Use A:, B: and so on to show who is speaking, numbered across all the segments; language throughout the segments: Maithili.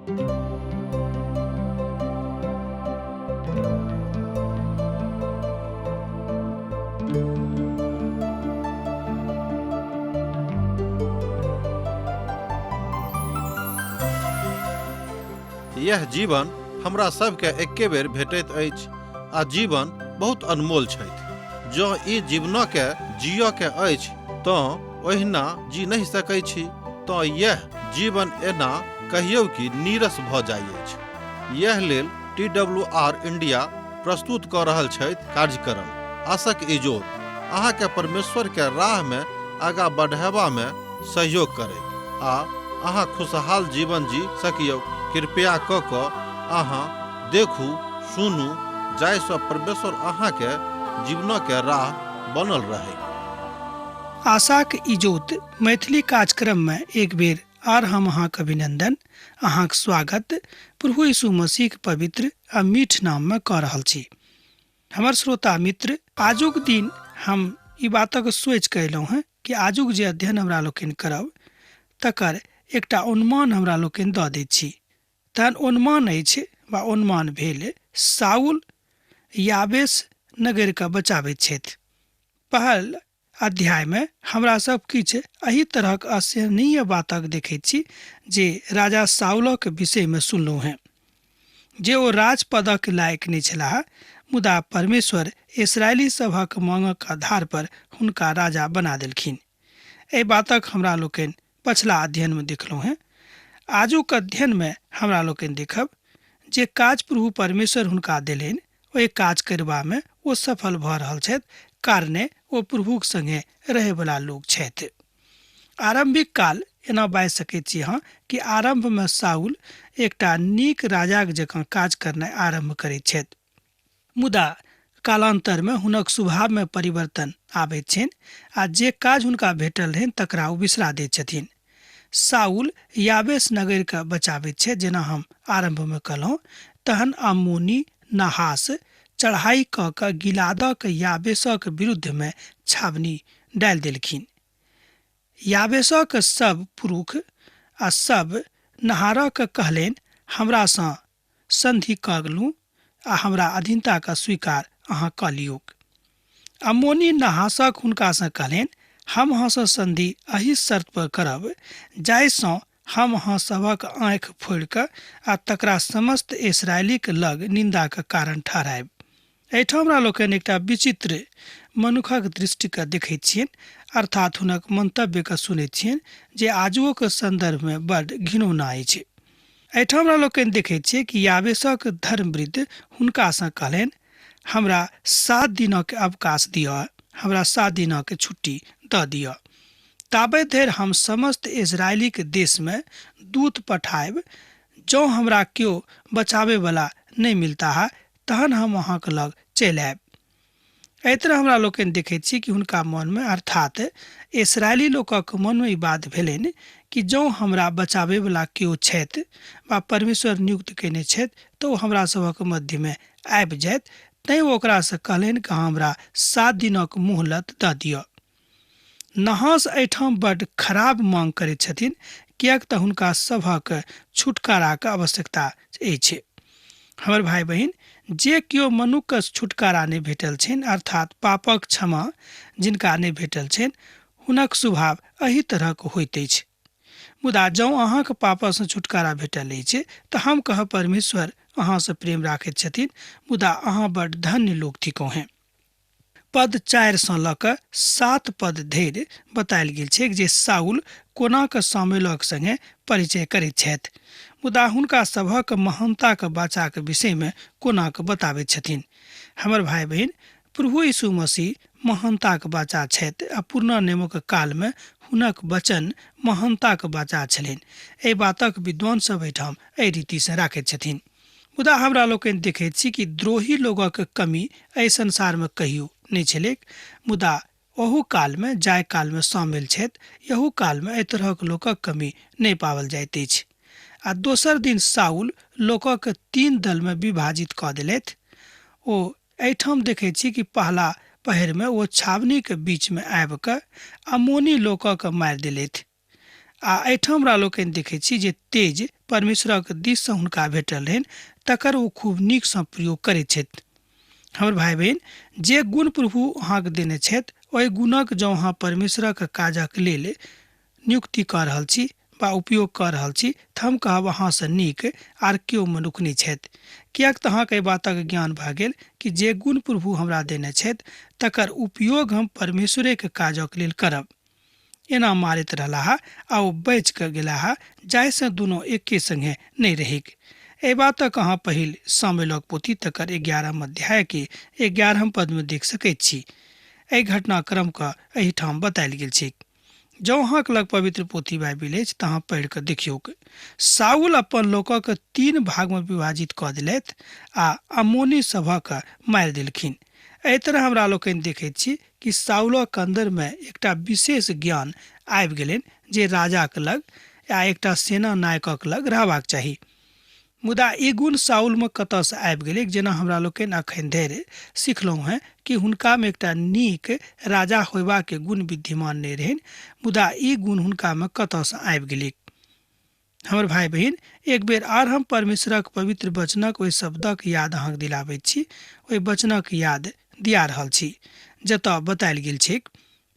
A: यह जीवन हमरा सबके एके बेर भेटैत अछि आ जीवन बहुत अनमोल छथि। जँ ई जीवनके जियके अछि तऽ ओहिना जी नहीं सकै छी तऽ यह जीवन एना कहियौ कि नीरस भऽ जाइ अछि। यह लेल TWR इंडिया प्रस्तुत कऽ रहल छथि कार्यक्रम आशक इजोत, अहाँके परमेश्वर के राह में आगाँ बढ़ाबा में सहयोग करे आ अहाँ खुशहाल जीवन जी सकियौ। कृपया कऽ कऽ अहाँ देखू सुनू जाहिसँ परमेश्वर अहाँके जीवनके राह बनल रहे।
B: आशाक इजोत मैथिली कार्यक्रम में एक बेर आर हम अहाँक अभिनंदन, अहाँक स्वागत प्रभु यीशु मसीह पवित्र आ मीठ नाम में कऽ रहल छी। हमर श्रोता मित्र, आजुक दिन हम ई बातक सोच कयलहुँ हैं कि आजुक जे अध्ययन हमरा लोकनि करब तकर एकटा अनुमान हमरा लोकनि दऽ दैत छी। तहन अनुमान अछि वा अनुमान भेल साउल याबेस नगर के बचाबैत छथि। पहल अध्याय में हमरा सब किछु एही तरहक असहनीय बातक देखैत छी जे राजा साउलक विषय में सुनलहुँ हैं जे ओ राजपदक लायक नहि छलाह, मुदा परमेश्वर इस्राएली सभक मांगक आधार पर हुनका राजा बना देलखिन। एहि बातक हमरा लोकनि पछिला अध्ययन में देखलहुँ हैं। आजुक अध्ययन में हमरा लोकनि देखब जे काज प्रभु परमेश्वर हुनका देलनि ओहि काज करबा में ओ सफल भऽ रहल छथि, कारणे ओ प्रभुक संगे रहैवला लोक छथि। आरंभिक काल एना बाजि सकैत छी अहाँ कि आरंभ में साउल एकटा नीक राजाक जकाँ काज करनाइ आरंभ करैत छथि, मुदा कालांतर में हुनक स्वभाव में परिवर्तन आबैत छनि आ जे काज हुनका भेटल रहनि तकरा ओ बिसरा दैत छथिन। साउल याबेस नगर के बचाबैत छै, जेना हम आरंभ में कहलहुँ। तहन अम्मोनी नहास चढ़ाई कऽ कऽ गिलादक याबेसक विरुद्ध में छावनी डालि देलखिन। याबेसक सब पुरुष आ सब नहारक कहलनि, हमरा सँ संधि कऽ लू आ हमरा अधीनता का स्वीकार अहाँ कऽ लियौ। अम्मोनी नहासक हुनका सँ कहलनि, हम अहाँ सँ संधि एही शर्त पर करब जाहिसँ हम अहाँ सभक आँखि फोड़ि कऽ आ तकरा समस्त इस्राएलीक लग निंदाक कारण ठहरायब। एहिठाम हमरा लोकनि एकटा विचित्र मनुखक दृष्टिके देखैत छियनि, अर्थात हुनक मंतव्यके सुनैत छियनि जे आजुओक संदर्भ में बड्ड घिनौना अछि। एहिठाम हमरा लोकनि देखैत छियै कि याबेसक धर्मवृद्ध हुनका सँ कहलनि, हमरा 7 दिनक अवकाश दिअ, हमरा 7 दिनक छुट्टी दऽ दिअ। ताबे धरि हम समस्त इस्राएली के देश में दूत पठायब। जँ हमरा केओ बचावे वाला नहीं मिलता है तहन हम अहाँके लग चलि आयब। एहि तरह हमरा लोकनि देखैत छी कि हुनका मन में अर्थात इस्राएली लोकक मन में ई बात भेलनि कि जँ हमरा बचावे वाला केओ छथि वा परमेश्वर नियुक्त केने छथि तऽ ओ हमरा सभक मध्य में आबि जायत। तैँ ओकरा सँ कहलनि कि हमरा 7 दिनक मोहलत दऽ दिअ। नहास एहिठाम बड्ड खराब मांग करैत छथिन, किएक तऽ हुनका सभक छुटकाराक आवश्यकता अछि। हमर भाई बहिन, जे केओ मनुक्ख छुटकारा नहि भेटल छनि, अर्थात पापक क्षमा जिनका नहि भेटल छनि, हुनक स्वभाव एही तरहक होइत अछि। मुदा जँ अहाँके पापसँ छुटकारा भेटल अछि तऽ हम कहब परमेश्वर अहाँ से प्रेम राखैत छथिन, मुदा अहाँ बड्ड धन्य लोक थिकहुँ हैं। पद 4 सँ लऽ कऽ 7 पद धरि बतायल गेल छै जे साउल कोना कऽ सामुएलक संगे परिचय करैत छथि, मुदा हुनका सभक महानताक बाचाक विषय में कोना कऽ बताबैत छथिन। हमर भाई बहिन, प्रभु यीशु मसीह महानताक बाचा छथि आ पुरना नियमक काल में हुनक वचन महानताक बाचा छलनि। एहि बातक विद्वान सब एहिठाम एहि रीति से राखैत छथिन। मुदा हमरा लोकनि देखैत छी कि द्रोही लोगक कमी एहि संसार में कहियो नहीं छलै, मुदा ओहू काल में जाय काल में शामिल छथि, यहू काल में एहि तरहक लोकक कमी नहीं पावल जाइत अछि। आ दोसर दिन साउल लोकक 3 दल में विभाजित कऽ देलथि। ओ एहिठाम देखैत छी कि पहला पहर में ओ छावनी के बीच में आबि कऽ अम्मोनी लोकक मारि देलथि। आ एहिठाम हमरा लोकनि देखैत छी जे तेज परमेश्वरक दिससँ हुनका भेटल रहनि तकर ओ खूब नीकसँ प्रयोग करैत छथि। हमर भाई बहन, जे गुण प्रभु अहाँके देने छथि ओहि गुणक जँ अहाँ परमेश्वरक काजक लेल नियुक्ति कऽ रहल छी वा उपयोग कऽ रहल छी तऽ हम कहब अहाँसँ नीक आर केओ मनुख नहि छथि। किएक तऽ अहाँके एहि बातक ज्ञान भऽ गेल कि जे गुण प्रभु हमरा देने छथि तकर उपयोग हम परमेश्वरेके काजक लेल करब। एना मारैत रहलाह आ ओ बचि कऽ गेलाह, जाहिसँ दुनू एके संगे नहि रहिक। एहि बातक अहाँ पहिल सामुएलक पोथी तकर 11 अध्याय के 11 पद में देख सकैत छी। एहि घटनाक्रमके एहिठाम बतायल गेल छै। जँ अहाँके लग पवित्र पोथी बाइबिल अछि तऽ अहाँ पढ़ि कऽ देखियौक। साउल अपन लोकक 3 भागमे विभाजित कऽ देलथि आ अम्मोनी सभक मारि देलखिन। एहि तरह हमरा लोकनि देखैत छी कि साउलक अन्दरमे एकटा विशेष ज्ञान आबि गेलनि जे राजाक लग या एकटा सेना नायकक लग रहबाक चाही। मुदा ई गुण साउलमे कतयसँ आबि गेलै, जेना हमरा लोकनि अखन धरि सिखलहुँ हेँ कि हुनकामे एकटा नीक राजा होयबाके गुण विद्यमान नहि रहनि, मुदा ई गुण हुनकामे कतयसँ आबि गेलै। हमर भाई बहन, एक बेर आर हम परमेश्वरक पवित्र वचनक ओहि शब्दक याद अहाँके दिलाबैत छी, ओहि वचनक याद दिया रहल छी जतऽ बतायल गेल छै।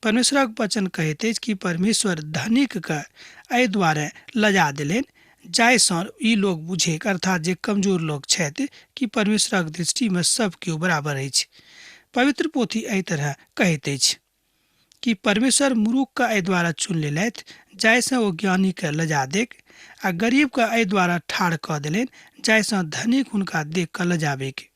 B: परमेश्वरक वचन कहैत अछि कि परमेश्वर धनिकके एहि दुआरे लजा देलनि जाहिसँ ई लोग बुझे, अर्थात जे कमजोर लोग छथि, कि परमेश्वरक दृष्टिमे सब केओ बराबर अछि। पवित्र पोथी एहि तरह कहैत अछि कि परमेश्वर मूर्खके एहि द्वारा चुन लेलथि जाहिसँ ओ ज्ञानीके लजा देक, आ गरीबके एहि द्वारा ठाढ़ कऽ देलनि जाहिसँ धनिक हुनका देख कऽ लजाबेक।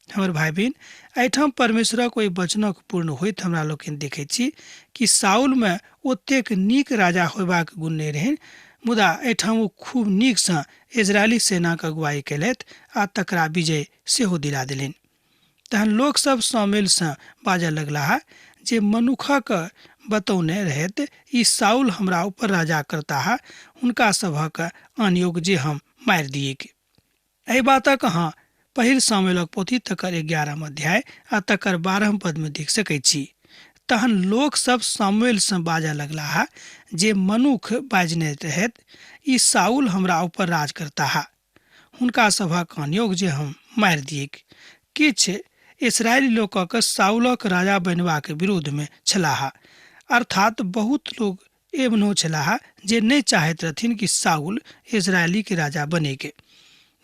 B: हमर भाई बहन, एहिठाम परमेश्वरक ओहि वचनक पूर्ण होइत हमरा लोकनि देखैत छी कि साउलमे ओतेक नीक राजा होयबाक गुण नहि रहनि, मुदा एहिठाम ओ खूब नीकसँ इजरायली सेनाक अगुवाई केलथि आ तकरा विजय सेहो दिला देलनि। तहन लोकसभ सामुएलसँ बाजऽ लगलाह जे मनुखक बतौने रहैत ई साउल हमरा ऊपर राजा करताह, हुनका सभक आन योग जे हम मारि दिएक। एहि बातक अहाँ पहिल सामुएलक पोथी तकर 11 अध्याय आ तकर 12 पद में देख सकैत छी। तहन लोक सब सामुएल से बाजऽ लगलाह जे मनुख बाजने रहैत ई साउल हमरा ऊपर राज करताह, हुनका सभक आनयोग जे हम मारि दिएक। किछु इस्राएली लोकक साउलक राजा बनबाक विरोध में छलाह, अर्थात बहुत लोग एवनो छलाह जे नहीं चाहैत रहथिन कि साउल इस्राएली के राजा बनेके।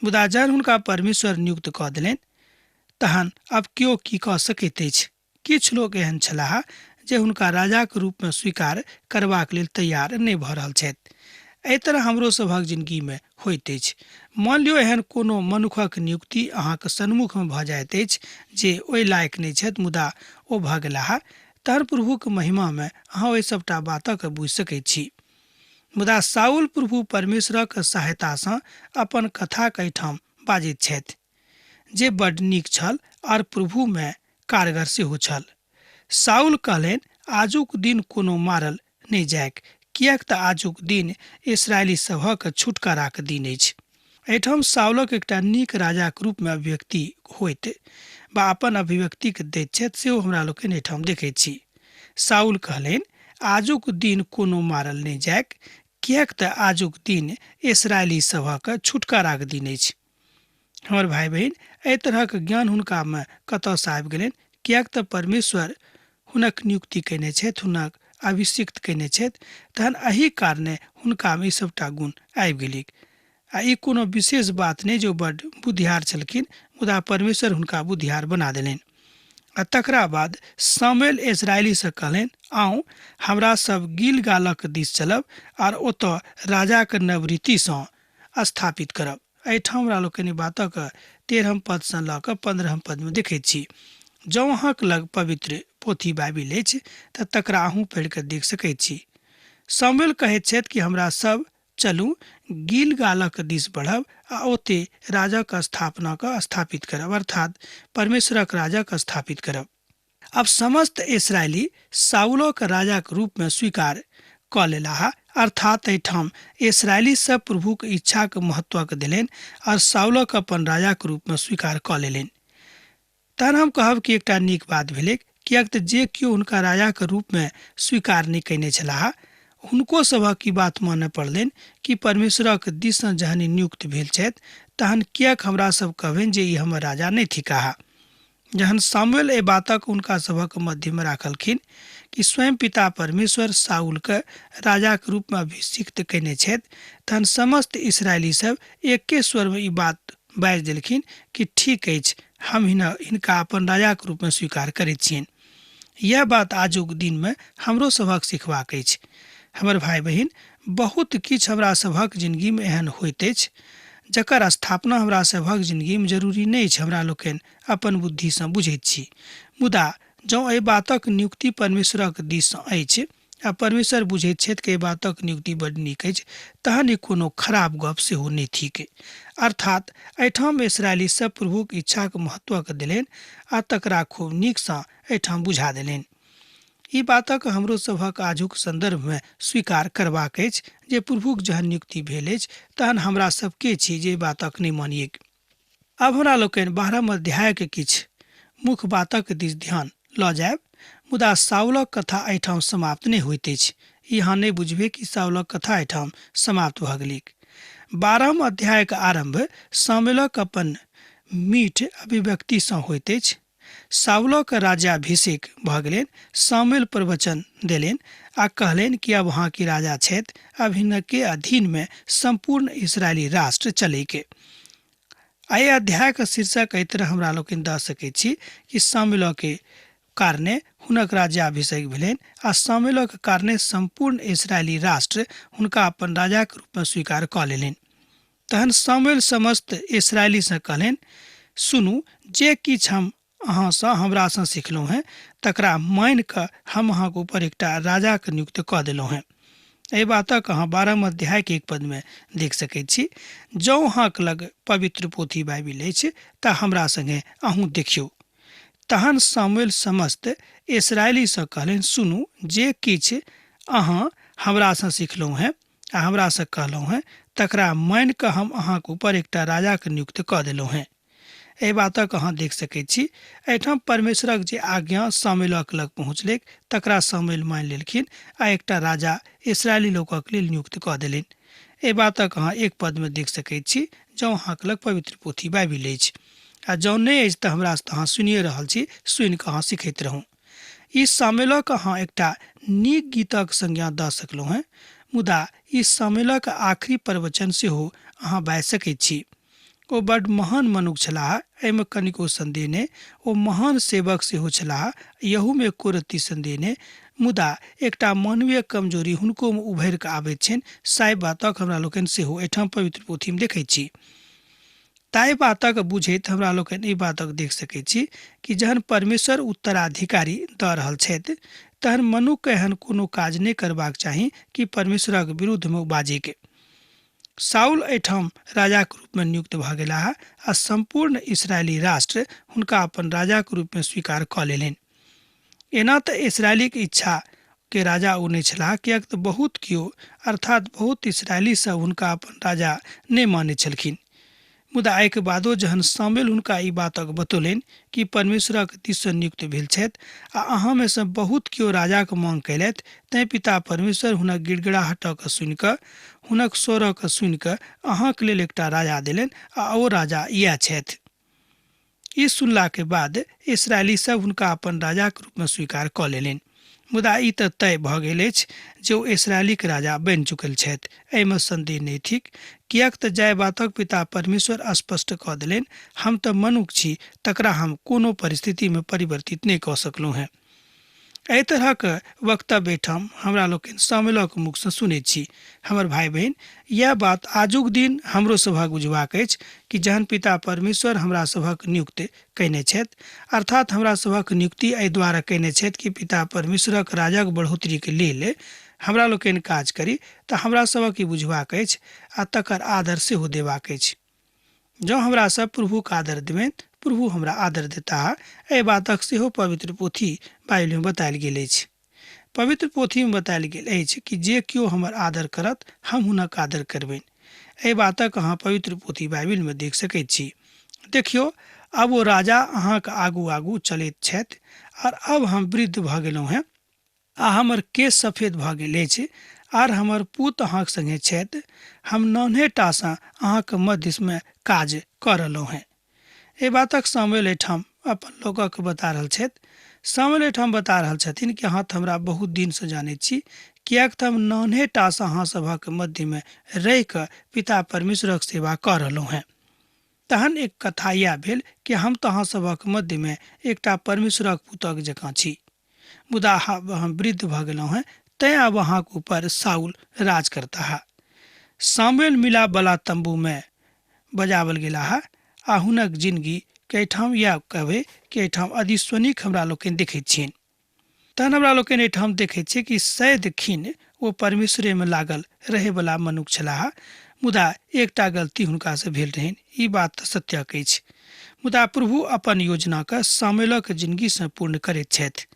B: मुदा जहन हुनका परमेश्वर नियुक्त कऽ देलनि तहन आब केओ की कऽ सकैत अछि। किछु लोग एहन छलाह जे हुनका राजाके रूपमे स्वीकार करबाक लेल तैयार नहि भऽ रहल छथि। एहि तरह हमरो सभक जिंदगीमे होइत अछि। मान लियौ एहन कोनो मनुखक नियुक्ति अहाँके सन्मुखमे भऽ जाइत अछि जे ओहि लायक नहि छथि, मुदा ओ भऽ गेलाह, तहन प्रभुके महिमामे अहाँ ओहि सभटा बातक बुझि सकैत छी। मुदा साउल प्रभु परमेश्वरक सहायतासँ अपन कथाक एहिठाम बाजैत छथि जे बड्ड नीक छल और प्रभुमे कारगर सेहो छल। साउल कहलनि, आजुक दिन कोनो मारल नहि जायक, किएक तऽ आजुक दिन इस्राएली सभक छुटकाराक दिन अछि। एहिठाम साउलक एकटा नीक राजाक रूपमे अभिव्यक्ति होइत बा अपन अभिव्यक्तिके दैत छथि सेहो हमरा लोकनि एहिठाम देखैत छी। साउल कहलनि, आजुक दिन कोनो मारल नहि जायक, किएक तऽ आजुक दिन इस्राएली सभक छुटकाराक दिन अछि। हमर भाई बहन, एहि तरहक ज्ञान हुनकामे कतयसँ आबि गेलनि, किएक तऽ परमेश्वर हुनक नियुक्ति कयने छथि, हुनक अभिषिक्त कयने छथि, तहन एहि कारणे हुनकामे ई सभटा गुण आबि गेलै। आ ई कोनो विशेष बात नहि जे ओ बड्ड बुद्धियार छलखिन, मुदा परमेश्वर हुनका बुद्धियार बना देलनि। आ तकरा बाद सामुएल इस्राएलीसँ कहलनि, आउ हमरा सब गिलगालक दिस चलब आर ओतऽ राजाके नवरीतिसँ स्थापित करब। एहिठाम हमरा लोकनि बातक 13 पदसँ लऽ कऽ 15 पदमे देखैत छी। जँ अहाँके लग पवित्र पोथी बाइबिल अछि तऽ तकरा अहूँ पढ़ि कऽ देख सकैत छी। सामुएल कहैत छथि कि हमरा सब चलू गिलगालक दिस बढ़ब आ ओते राजाक स्थापनाके स्थापित करब, अर्थात परमेश्वरक राजाके स्थापित करब। अब समस्त इस्राएली साउलक राजाक रूपमे स्वीकार कऽ लेलाह, अर्थात एहिठाम इस्राएली सब प्रभुके इच्छाके महत्वके देलनि और साउलक अपन राजाके रूपमे स्वीकार कऽ लेलनि। तहन हम कहब कि एकटा नीक बात भेलै, किएक तऽ जे केओ हुनका राजाके रूपमे स्वीकार नहि कयने छलाह हुनको सभक ई बात मानय पड़लनि कि परमेश्वरक दिससँ जहन ई नियुक्त भेल छथि तहन किएक हमरा सब कहबनि जे ई हमर राजा नहि थिकाह। जहन सामुएल एहि बातक हुनका सभक मध्यमे राखलखिन कि स्वयं पिता परमेश्वर साउलके राजाके रूपमे अभिषिक्त कयने छथि, तहन समस्त इसराइली सब एके स्वरमे ई बात बाजि देलखिन कि ठीक अछि, हम हिनका अपन राजाके रूपमे स्वीकार करैत छियनि। यह बात आजुक दिनमे हमरो सभक सिखबाक अछि। हमर भाई बहिन, बहुत किछु हमरा सभक जिन्दगीमे एहन होइत अछि जकर स्थापना हमरा सभक जिन्दगीमे जरूरी नहि अछि हमरा लोकनि अपन बुद्धिसँ बुझैत छी। मुदा जँ एहि बातक नियुक्ति परमेश्वरक दिससँ अछि आ परमेश्वर बुझैत छथि कि एहि बातक नियुक्ति बड्ड नीक अछि, तहन ई कोनो खराब गप सेहो नहि थिक। अर्थात एहिठाम इसराइली सब प्रभुक इच्छाके महत्वके देलनि आ तकरा खूब नीकसँ एहिठाम बुझा देलनि। ई बातक हमरो सभक आजुक संदर्भमे स्वीकार करबाक अछि जे प्रभुक जहन नियुक्ति भेल अछि तहन हमरा सब के छी जे बातक नहि मानिए। आब हमरा लोकनि 12 अध्यायके किछु मुख्य बातक दिस ध्यान लऽ जायब। मुदा साउलक कथा एहिठाम समाप्त नहि होइत अछि। ई अहाँ नहि बुझबै कि साउलक कथा एहिठाम समाप्त भऽ गेलिक। 12 अध्यायके आरंभ सामुएलक अपन मीठ अभिव्यक्तिसँ होइत अछि। साउलक राज्याभिषेक भऽ गेलनि। सामुएल प्रवचन देलनि आ कहलनि कि अब अहाँ की राजा छथि, अब हिनके अधीनमे संपूर्ण इस्राएली राष्ट्र चलैके। एहि अध्यायके शीर्षक एहि तरह हमरा लोकनि दऽ सकैत छी कि सामुएलके कारणे हुनक राज्याभिषेक भेलनि आ सामुएलक कारणे संपूर्ण इस्राएली राष्ट्र हुनका अपन राजाके रूपमे स्वीकार कऽ लेलनि। तहन सामुएल समस्त इस्राएलीसँ कहलनि, सुनू, जे किछु हम अहाँसँ हमरासँ सिखलहुँ हेँ तकरा मानि कऽ हम अहाँके ऊपर एकटा राजाके नियुक्त कऽ देलहुँ हेँ। एहि बातक अहाँ 12 अध्यायके 1 पदमे देख सकैत छी। जँ अहाँके लग पवित्र पोथी बाइबिल अछि तऽ हमरा सङ्गे अहूँ देखियौ। तहन सामुएल समस्त इस्राएलीसँ कहलनि, सुनू, जे किछु अहाँ हमरासँ सिखलहुँ हेँ आ हमरासँ कहलहुँ हेँ तकरा मानि कऽ हम अहाँके ऊपर एकटा राजाके नियुक्त कऽ देलहुँ हेँ। एहि बातक अहाँ देख सकैत छी। एहिठाम परमेश्वरक जे आज्ञा सामुएलक लग पहुँचलैक तकरा सामुएल मानि लेलखिन आ एकटा राजा इस्राएली लोकक लेल नियुक्त कऽ देलनि। एहि बातक अहाँ 1 पदमे देख सकैत छी। जँ अहाँके लग पवित्र पोथी बाइबिल अछि आ जँ नहि अछि तऽ हमरासँ अहाँ सुनिए रहल छी, सुनि कऽ अहाँ सिखैत रहूँ। ई सामुएलक अहाँ एकटा नीक गीतक संज्ञा दऽ सकलहुँ हेँ, मुदा ई सामुएलक आखिरी प्रवचन सेहो अहाँ बाजि सकैत छी। ओ बड्ड महान मनुष्य छलाह, एहिमे कनिको संदेह नहि। ओ महान सेवक सेहो छलाह, यहूमे एको रत्ती संदेह नहि। मुदा एकटा मानवीय कमजोरी हुनकोमे उभरि कऽ आबैत छनि। साइ बातक हमरा लोकनि सेहो एहिठाम पवित्र पोथीमे देखैत छी। ताहि बातक बुझैत हमरा लोकनि ई बातक देख सकैत छी कि जहन परमेश्वर उत्तराधिकारी दऽ रहल छथि तहन मनुक्खके एहन कोनो काज नहि करबाक चाही कि परमेश्वरक विरुद्धमे बाजैके। साउल एहिठाम राजाके रूपमे नियुक्त भऽ गेलाह आ संपूर्ण इस्राएली राष्ट्र हुनका अपन राजाके रूपमे स्वीकार कऽ लेलनि। एना तऽ इस्राएलीके इच्छाके राजा ओ नहि छलाह, किएक तऽ बहुत केओ अर्थात बहुत इस्राएली सब हुनका अपन राजा नहि मानै छलखिन। मुदा एहिके बादो जहन सामुएल हुनका ई बातक बतौलनि कि परमेश्वरक दिससँ नियुक्त भेल छथि आ अहाँमे सँ बहुत केओ राजाके माँग कयलथि, तैँ पिता परमेश्वर हुनक गिड़गिड़ाहटके सुनि कऽ, हुनक स्वरके सुनि कऽ अहाँके लेल एकटा राजा देलनि आ ओ राजा इएह छथि। ई सुनलाके बाद इस्राएली सब हुनका अपन राजाके रूपमे स्वीकार कऽ लेलनि। मुदा ई तऽ तय भऽ गेल अछि जे ओ इस्राएलीके राजा बनि चुकल छथि, एहिमे संदेह नहि थिक। किएक तऽ जाहि बातक पिता परमेश्वर स्पष्ट कऽ देलनि, हम तऽ मनुष्य छी, तकरा हम कोनो परिस्थितिमे परिवर्तित नहि कऽ सकलहुँ हेँ। एहि तरहके वक्तव्य ठाम हमरा लोकनि सामुएलक मुखसँ सुनैत छी। हमर भाई बहिन, यह बात आजुक दिन हमरो सभक बुझबाक अछि कि जहन पिता परमेश्वर हमरा सभक नियुक्त कयने छथि, अर्थात हमरा सभक नियुक्ति एहि दुआरे कयने छथि कि पिता परमेश्वरक राजक बढ़ोतरीके लेल हमरा लोकनि काज करी, तऽ हमरा सभक ई बुझबाक अछि आ तकर आदर सेहो देबाक अछि। जँ हमरा सब प्रभुके आदर देबनि, प्रभु हमरा आदर देताह। एहि बातक सेहो पवित्र पोथी बाइबिलमे बतायल गेल अछि। पवित्र पोथीमे बतायल गेल अछि कि जे केओ हमर आदर करत, हम हुनक आदर करबनि। एहि बातक अहाँ पवित्र पोथी बाइबिलमे देख सकैत छी। देखियौ, अब ओ राजा अहाँके आगू आगू चलैत छथि और अब हम वृद्ध भऽ गेलहुँ हेँ आ हमर केश सफेद भऽ गेल अछि आर हमर पुत अहाँक संगे छथि, हम नन्हे टासँ अहाँक मध्यमे काज कऽ रहलहुँ हैं। एहि बातक सामुएल एहिठाम अपन लोकक बता रहल छथि। सामुएल एहिठाम बता रहल छथिन कि अहाँ तऽ हमरा बहुत दिनसँ जानैत छी, किएक तऽ हम नन्हे टासँ अहाँ सभक मध्यमे रहि कऽ पिता परमेश्वरक सेवा कऽ रहलहुँ हैं। तहन एक कथा इएह भेल कि हम तऽ अहाँ सभक मध्यमे एकटा परमेश्वरक पुतक जकाँ छी, मुदा आब हम वृद्ध भऽ गेलहुँ हैं, तैँ आब अहाँक ऊपर साउल राज करता है। सामुएल मिलाप बला तम्बूमे बजावल गेला है आ हुनक जिंदगी के एहिठाम इएह कहबै कि एहिठाम अधिस्वनिक हमरा लोकनि देखैत छियनि। तहन हमरा लोकनि एहिठाम देखैत छियै कि सैद खिन ओ परमेश्वरेमे लागल रहैवला मनुख छलाह, मुदा एकटा गलती हुनकासँ भेल रहनि। ई बात तऽ सत्यक अछि, मुदा प्रभु अपन योजनाके सामुएलक जिन्दगीसँ पूर्ण करैत छथि।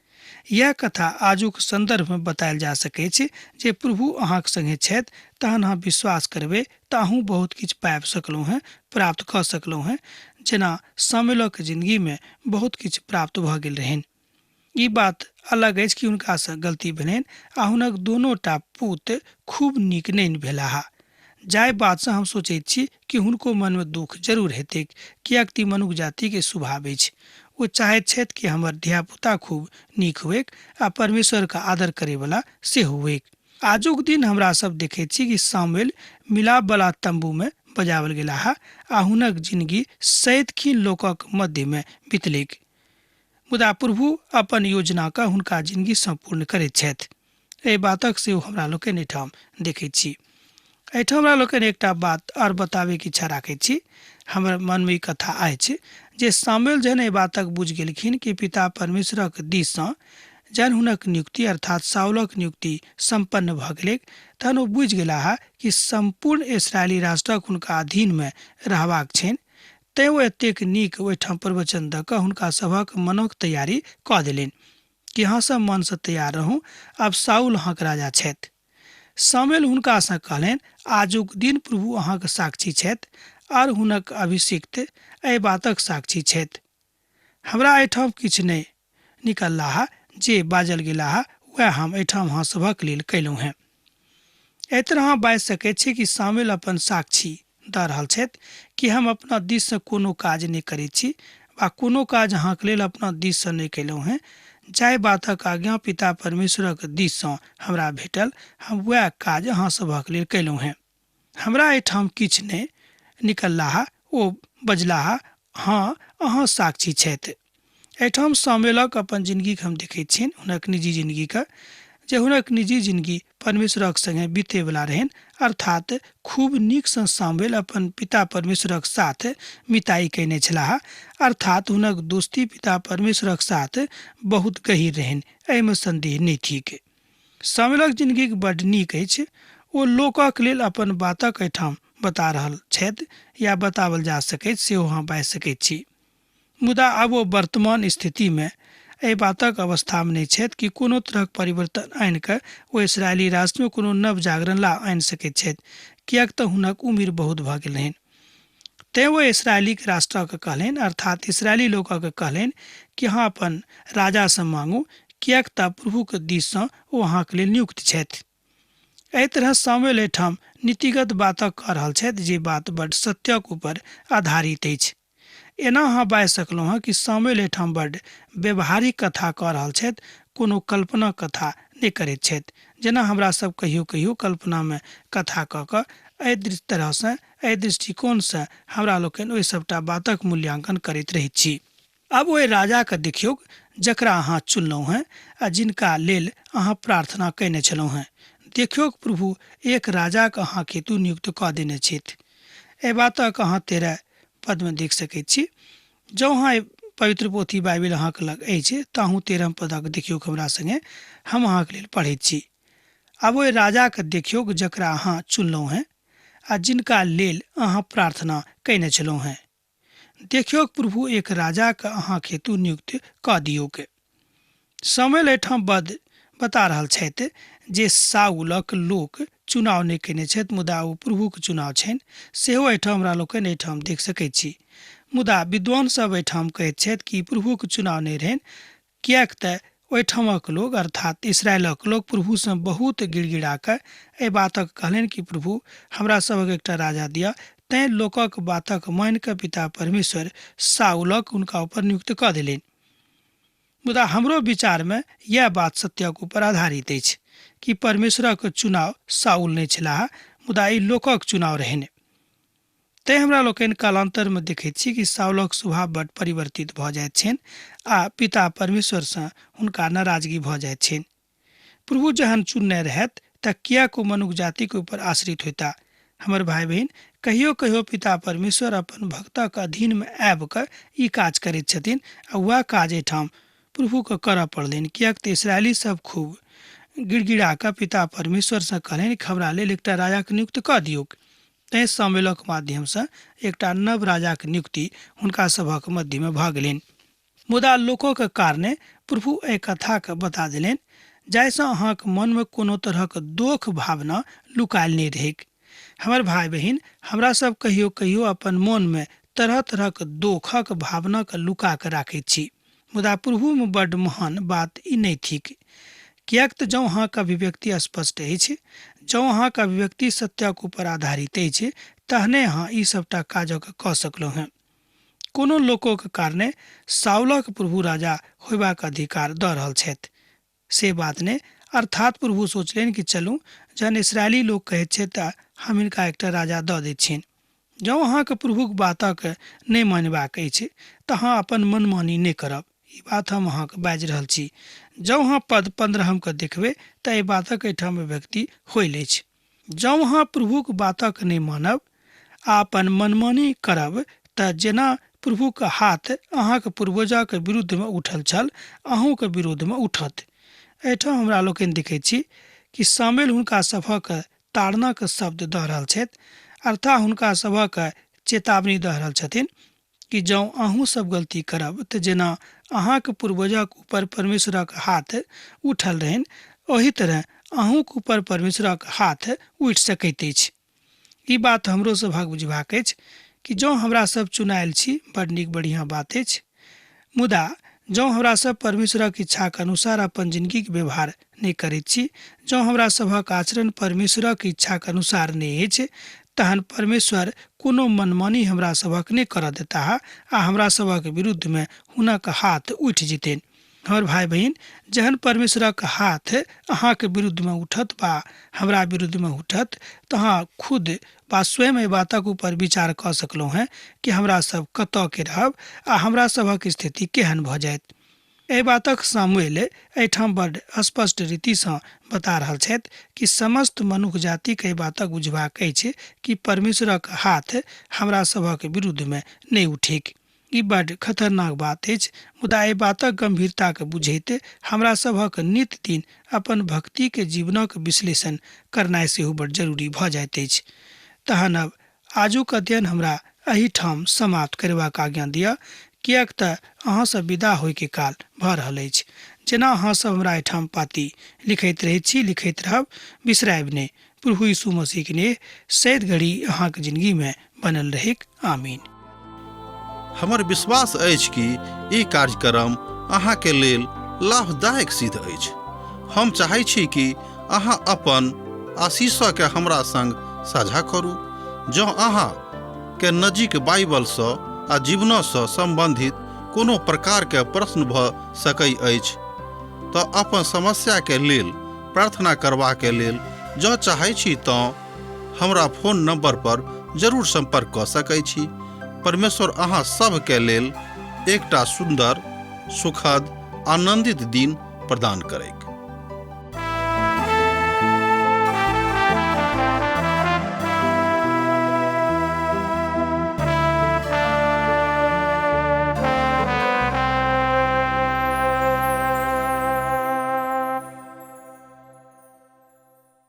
B: यह कथा आजुक संदर्भमे बतायल जा सकैत छै जे प्रभु अहाँक संगे छथि, तहन अहाँ विश्वास करबै तऽ अहूँ बहुत किछु पाबि सकलहुँ हैं, प्राप्त कऽ सकलहुँ हैं, जेना सामुएलक जिन्दगीमे बहुत किछु प्राप्त भऽ गेल रहनि। ई बात अलग अछि कि हुनकासँ गलती भेलनि आ हुनक दुनूटा पुत खूब नीक नहि भेलाह। जाहि बातसँ हम सोचैत छी कि हुनको मनमे दुख जरूर हेतै, किएक कि मनुष्य जातिके स्वभाव अछि। ओ चाहैत छथि कि हमर धियापुता खूब नीक हुएक आ परमेश्वरके आदर करैवला सेहो हुएक। आजुक दिन हमरा सब देखैत छी कि सामुएल मिलाप बला तम्बूमे बजावल गेला है आ हुनक जिंदगी सैदखिन लोकक मध्यमे बितलैक, मुदा प्रभु अपन योजनाके हुनका जिंदगी संपूर्ण करैत छथि। एहि बातक सेहो हमरा लोकनि एहिठाम देखैत छी। एहिठाम हमरा लोकनि एकटा बात आओर बताबैके इच्छा राखैत छी। हमर मनमे ई कथा अछि जे सामुएल जहन एहि बातक बुझि गेलखिन कि पिता परमेश्वरक दिससँ जहन हुनक नियुक्ति अर्थात साउलक नियुक्ति सम्पन्न भऽ गेलै, तहन ओ बुझि गेला है कि सम्पूर्ण इस्राएली राष्ट्रक हुनका अधीनमे रहबाक छनि। तैँ ओ एतेक नीक ओहिठाम प्रवचन दऽ कऽ हुनका सभक मनक तैयारी कऽ देलनि कि अहाँसभ मनसँ तैयार रहू, आब साउल अहाँक राजा छथि। सामुएल हुनकासँ कहलनि, आजुक दिन प्रभु अहाँक साक्षी छथि आर हुनक अभिषिक्त एहि बातक साक्षी छथि। हमरा एहिठाम किछु नहि निकलला है, जे बाजल गेला है वएह हम एहिठाम अहाँ सभक लेल कयलहुँ हैं। एहि तरह अहाँ बाजि सकैत छी कि सामुएल अपन साक्षी दऽ रहल छथि कि हम अपना दिससँ कोनो काज नहि करैत छी वा कोनो काज अहाँके लेल अपना दिससँ नहि कयलहुँ हैं। जाहि बातक आज्ञा पिता परमेश्वरक दिससँ हमरा भेटल, हम वएह काज अहाँ सभक लेल कयलहुँ हैं। हमरा एहिठाम किछु नहि निकलला है, ओ बजला है, हाँ अहाँ साक्षी छथि। एहिठाम सामुएलक अपन जिन्दगीके हम देखैत छियनि, हुनक निजी जिन्दगीके, जे हुनक निजी जिन्दगी परमेश्वरक संगे बीतैवला रहनि, अर्थात खूब नीकसँ सामुएल अपन पिता परमेश्वरक साथ मिताई कयने छलाह, अर्थात हुनक दोस्ती पिता परमेश्वरक साथ बहुत गहीर रहनि, एहिमे संदेह नहि थिक। सामुएलक जिन्दगी बड्ड नीक अछि। ओ लोकक लेल अपन बातक एहिठाम बता रहल छथि, या बतावल जा सकैत सेहो अहाँ बाजि सकैत छी। मुदा आब ओ वर्तमान स्थितिमे एहि बातक अवस्थामे नहि छथि कि कोनो तरहक परिवर्तन आनि कऽ ओ इस्राएली राष्ट्रमे कोनो नव जागरण ला आनि सकैत छथि, किएक तऽ हुनक उम्र बहुत भऽ गेल रहनि। तैँ ओ इस्राएली राष्ट्रके कहलनि, अर्थात इस्राएली लोकके कहलनि कि अहाँ अपन राजासँ माँगू, किएक तऽ प्रभुके दिससँ ओ अहाँके लेल नियुक्त छथि। एहि तरह सामुएल एहिठाम नीतिगत बातक कह रहल छथि, जे बात बड्ड सत्यक ऊपर आधारित अछि। एना अहाँ बाजि सकलहुँ हँ कि सामुएल एहिठाम बड्ड व्यवहारिक कथा कह रहल छथि, कोनो कल्पना कथा नहि करैत छथि, जेना हमरा सब कहियो कहियो कल्पनामे कथा कऽ कऽ एहि तरहसँ एहि दृष्टिकोणसँ हमरा लोकनि ओहि सभटा बातक मूल्यांकन करैत रहैत छी। आब ओहि राजाके देखियौ जकरा अहाँ चुनलहुँ हैं आ जिनका लेल अहाँ प्रार्थना कयने छलहुँ हैं। देखियौ प्रभु एक राजाके अहाँ हेतु नियुक्त कऽ देने छथि। एहि बातक अहाँ 13 पदमे देख सकैत छी। जँ अहाँ पवित्र पोथी बाइबिल अहाँके लग अछि तऽ अहूँ 13 पदक देखियौ हमरा संगे, हम अहाँके लेल पढ़ैत छी। आब ओहि राजाके देखियौ जकरा अहाँ चुनलहुँ हैं आ जिनका लेल अहाँ प्रार्थना कयने छलहुँ हैं। देखियौ प्रभु एक राजाके अहाँ हेतु नियुक्त कऽ दियौक। सामुएल एहिठाम बता रहल छथि जे साउलक लोक चुनाव नहि कयने छथि, मुदा ओ प्रभुके चुनाव छनि, सेहो एहिठाम हमरा लोकनि एहिठाम देख सकैत छी। मुदा विद्वान सब एहिठाम कहैत छथि कि प्रभुके चुनाव नहि रहनि, किएक तऽ ओहिठामक लोग अर्थात इसराइलक लोग प्रभु से बहुत गिड़गिड़ा कऽ एहि बातक कहलनि कि प्रभु हमरा सभक एकटा राजा दिअ। तैं लोकक बातक मानि कऽ पिता परमेश्वर साउलक हुनका ऊपर नियुक्त कऽ देलनि। मुदा हमरो विचार में यह बात सत्यक ऊपर आधारित अछि कि परमेश्वरक चुनाव साउल नहि छलाह, मुदा ई लोकक चुनाव रहनि। तैं हमरा लोकनि कालांतर में देखैत छी कि साउलक स्वभाव बड्ड परिवर्तित भऽ जाइत छनि आ पिता परमेश्वर सँ हुनका नाराजगी भऽ जाइत छनि। प्रभु जहन चुनने रहत तऽ कियाको मनुख जाति के ऊपर आश्रित होता। हमर भाई बहन, कहियो कहियो पिता परमेश्वर अपन भक्तक अधीन में आबि कऽ ई काज करैत छथिन आ वह काज एहिठाम प्रभु के करऽ पड़लनि। कियाक तऽ इसराइली सब खूब गिड़गिड़ा कऽ पिता परमेश्वर सँ कहलनि कि हमरा लेल एकटा राजा के नियुक्त कऽ दियौक। तैं सामुएलक माध्यम सँ एकटा नव राजा के नियुक्ति हुनका सभक मध्य में भऽ गेलनि। मुदा लोकक कारणे प्रभु एहि कथा के बता देलनि जाहिसँ अहाँक मन में कोनो तरहक दोख भावना लुकायल नहि रहैक। हमर भाई बहिन, हमरा सब कहियो कहियो अपन मन में तरह तरहक दोखक भावना के लुका के राखैत छी। मुदा प्रभु में बड्ड महान बात ई नहि थिक। कियाक तऽ जँ अहाँक अभिव्यक्ति स्पष्ट अछि, जँ अहाँक अभिव्यक्ति सत्यक ऊपर आधारित अछि, तहने अहाँ ई सबटा काजक कऽ सकलहुँ हैं। कोनो लोकक कारणे साउलक प्रभु राजा होयबाक अधिकार दऽ रहल छथि से बात ने, अर्थात प्रभु सोचलनि कि चलू जहन इसराइली लोग कहैत छथि तऽ हम हिनका एकटा राजा दऽ दैत छियनि। जँ अहाँके प्रभुक बातक नहि मानबाक अछि तऽ अहाँ अपन मनमानी नहि करब। ई बात हम अहाँके बाजि रहल छी। जँ अहाँ पद 15 के देखबै तऽ एहि बातक एहिठाम व्यक्ति होइल अछि। जँ अहाँ प्रभुक बातक नहि मानब आ अपन मनमानी करब तऽ जेना प्रभुक हाथ अहाँके पूर्वजक विरुद्ध में उठल छल, अहूँके विरोध में उठत। एहिठाम हमरा लोकनि देखैत छी कि सामुएल हुनका सभक ताड़नाक शब्द दऽ रहल छथि, अर्थात हुनका सभक चेतावनी दऽ रहल छथिन कि जँ अहूँ सब गलती करब तऽ जेना अहाँके पूर्वजक ऊपर परमेश्वरक हाथ उठल रहनि, ओही तरह अहूँके ऊपर परमेश्वरक हाथ उठि सकैत अछि। ई बात हमरो सभक बुझबाक अछि कि जँ हमरा सब चुनायल छी, बड़ नीक बढ़िआँ बात अछि। मुदा जँ हमरा सब परमेश्वरक इच्छाक अनुसार अपन जिंदगीके व्यवहार नहि करैत छी, जँ हमरा सभक आचरण परमेश्वरक इच्छाक अनुसार नहि अछि, तहन परमेश्वर कोनो मनमानी हमरा सभक नहि करऽ देताह आ हमरा सभक विरुद्ध में हुनक हाथ उठि जेतनि। हमर भाई बहन, जहन परमेश्वरक हाथ अहाँके विरुद्ध में उठत बा हमरा विरुद्ध में उठत तऽ अहाँ खुद बा स्वयं एहि बातक ऊपर विचार कऽ सकलहुँ हैं कि हमरा सब कतऽ के रहब आ हमरा सभक स्थिति केहन भऽ जायत। एहि बातक सामुएल एहिठाम बड्ड स्पष्ट रीति सँ बता रहल छथि कि समस्त मनुष्य जातिके एहि बातक बुझबाक अछि कि परमेश्वरक हाथ हमरा सभक विरुद्ध में नहि उठेक। ई बड्ड खतरनाक बात अछि। मुदा एहि बातक गंभीरता के बुझैत हमरा सभक नित्य दिन अपन भक्ति के जीवनक विश्लेषण करनाइ सेहो बड्ड जरूरी भऽ जाइत अछि। तहन अब आजुक अध्ययन हमरा एहिठाम समाप्त करबाक आज्ञा दिअ, किएक तऽ अहाँ सब विदा होयके काल भऽ रहल अछि। जेना अहाँ सब हमरा एहिठाम पाती लिखैत रहैत छी, लिखैत रहब, बिसरायब नहि। प्रभु यीशु मसीह के ने सैद घड़ी अहाँके जिंदगी में बनल रहेक। आमीन।
A: हमर विश्वास अछि कि ई कार्यक्रम अहाँके लेल लाभदायक सिद्ध अछि। हम चाहै छी कि अहाँ अपन आशीषके हमरा संग साझा करू। जँ अहाँ के नजीक बाइबल सँ आ जीवनसँ संबंधित कोनो प्रकारके प्रश्न भऽ सकैत अछि तऽ अपन समस्याके लेल प्रार्थना करबाके लेल जँ चाहै छी तऽ हमरा फोन नंबर पर जरूर संपर्क कऽ सकैत छी। परमेश्वर अहाँ सबके लेल एकटा सुंदर, सुखद, आनंदित दिन प्रदान करैक।